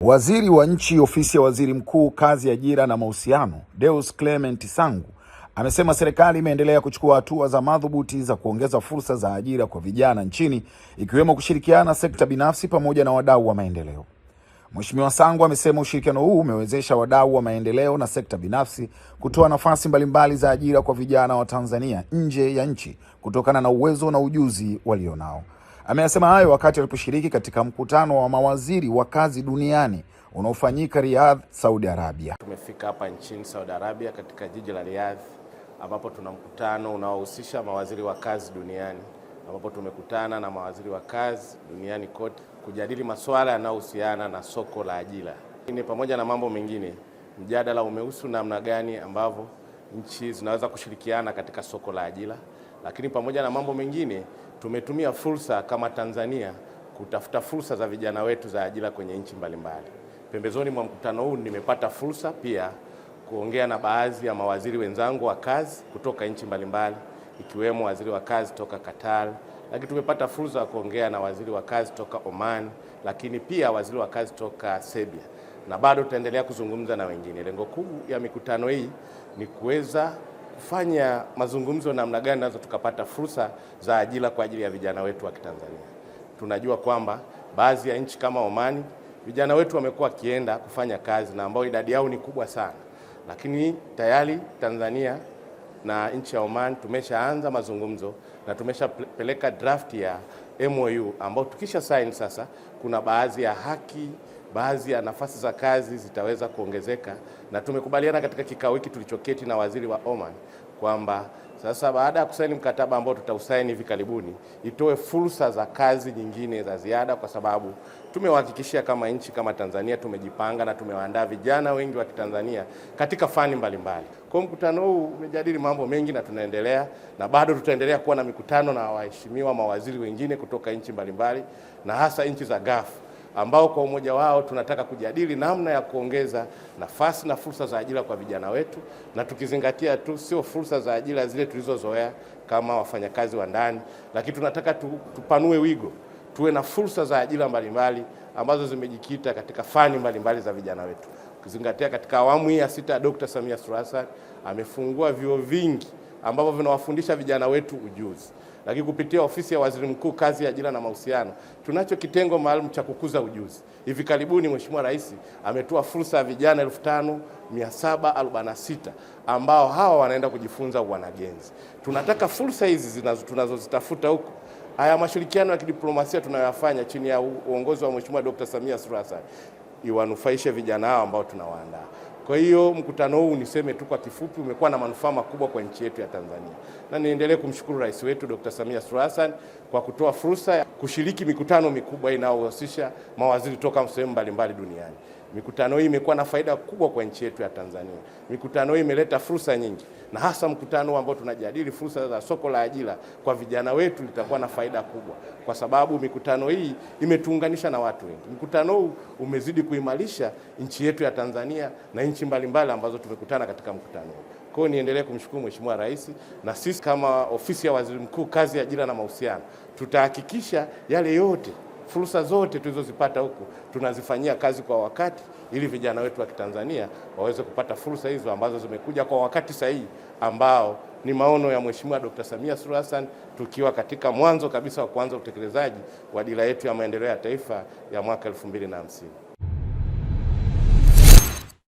Waziri wa Nchi, Ofisi ya Waziri Mkuu, Kazi, Ajira na Mahusiano, Deus Clement Sangu amesema serikali imeendelea kuchukua hatua za madhubuti za kuongeza fursa za ajira kwa vijana nchini, ikiwemo kushirikiana na sekta binafsi pamoja na wadau wa maendeleo. Mheshimiwa Sangu amesema ushirikiano huu umewezesha wadau wa maendeleo na sekta binafsi kutoa nafasi mbalimbali za ajira kwa vijana wa Tanzania nje ya nchi kutokana na uwezo na ujuzi walionao. Ameyasema hayo wakati aliposhiriki katika mkutano wa mawaziri wa kazi duniani unaofanyika Riyadh, Saudi Arabia. Tumefika hapa nchini Saudi Arabia katika jiji la Riyadh, ambapo tuna mkutano unaohusisha mawaziri wa kazi duniani, ambapo tumekutana na mawaziri wa kazi duniani kote kujadili masuala yanayohusiana na soko la ajira. Ni pamoja na mambo mengine, mjadala umehusu namna gani ambavyo nchi zinaweza kushirikiana katika soko la ajira, lakini pamoja na mambo mengine tumetumia fursa kama Tanzania kutafuta fursa za vijana wetu za ajira kwenye nchi mbalimbali. Pembezoni mwa mkutano huu nimepata fursa pia kuongea na baadhi ya mawaziri wenzangu wa kazi kutoka nchi mbalimbali, ikiwemo waziri wa kazi toka Qatar, lakini tumepata fursa ya kuongea na waziri wa kazi toka Oman, lakini pia waziri wa kazi toka Serbia, na bado tutaendelea kuzungumza na wengine. Lengo kuu ya mikutano hii ni kuweza kufanya mazungumzo namna gani nazo tukapata fursa za ajira kwa ajili ya vijana wetu wa Kitanzania. Tunajua kwamba baadhi ya nchi kama Oman vijana wetu wamekuwa kienda kufanya kazi na ambao idadi yao ni kubwa sana, lakini tayari Tanzania na nchi ya Oman tumeshaanza mazungumzo na tumeshapeleka draft ya MOU ambao tukisha sign sasa, kuna baadhi ya haki, baadhi ya nafasi za kazi zitaweza kuongezeka, na tumekubaliana katika kikao hiki tulichoketi na waziri wa Oman kwamba sasa baada ya kusaini mkataba ambao tutausaini hivi karibuni, itoe fursa za kazi nyingine za ziada, kwa sababu tumewahakikishia kama nchi kama Tanzania tumejipanga na tumewaandaa vijana wengi wa Kitanzania katika fani mbalimbali. Kwa mkutano huu umejadili mambo mengi na tunaendelea na bado tutaendelea kuwa na mikutano na waheshimiwa mawaziri wengine kutoka nchi mbalimbali na hasa nchi za Gulf, ambao kwa umoja wao tunataka kujadili namna ya kuongeza nafasi na fursa za ajira kwa vijana wetu, na tukizingatia tu sio fursa za ajira zile tulizozoea kama wafanyakazi wa ndani, lakini tunataka tupanue wigo, tuwe na fursa za ajira mbalimbali ambazo zimejikita katika fani mbalimbali za vijana wetu. Ukizingatia katika awamu hii ya 6 Dr. Samia Suluhu Hassan amefungua vyuo vingi ambavyo vinawafundisha vijana wetu ujuzi. Lakini kupitia Ofisi ya Waziri Mkuu, Kazi, Ajira na Mahusiano, tunacho kitengo maalum cha kukuza ujuzi. Hivi karibuni Mheshimiwa Rais ametoa fursa ya vijana 5746 ambao hawa wanaenda kujifunza wanagenzi. Tunataka fursa hizi tunazozitafuta huko, haya mashirikiano ya kidiplomasia tunayoyafanya chini ya uongozi wa Mheshimiwa Dr. Samia Suluhu Hassan iwanufaishe vijana hao ambao tunawaandaa. Kwa hiyo mkutano huu niseme tu kwa kifupi umekuwa na manufaa makubwa kwa nchi yetu ya Tanzania. Na niendelee kumshukuru Rais wetu Dr. Samia Suluhu Hassan kwa kutoa fursa ya kushiriki mikutano mikubwa inayohusisha mawaziri toka sehemu mbalimbali duniani. Mikutano hii imekuwa na faida kubwa kwa nchi yetu ya Tanzania. Mikutano hii imeleta fursa nyingi, na hasa mkutano ambao tunajadili fursa za soko la ajira kwa vijana wetu litakuwa na faida kubwa, kwa sababu mikutano hii imetuunganisha na watu wengi. Mkutano huu umezidi kuimarisha nchi yetu ya Tanzania na nchi mbalimbali ambazo tumekutana katika mkutano huu. Kwa hiyo niendelee kumshukuru Mheshimiwa Rais, na sisi kama Ofisi ya Waziri Mkuu, Kazi, Ajira na Mahusiano tutahakikisha yale yote, fursa zote tulizozipata huku tunazifanyia kazi kwa wakati, ili vijana wetu wa Kitanzania waweze kupata fursa hizo ambazo zimekuja kwa wakati sahihi, ambao ni maono ya Mheshimiwa Dr. Samia Suluhu Hassan, tukiwa katika mwanzo kabisa wa kuanza utekelezaji wa dira yetu ya maendeleo ya taifa ya mwaka 2050.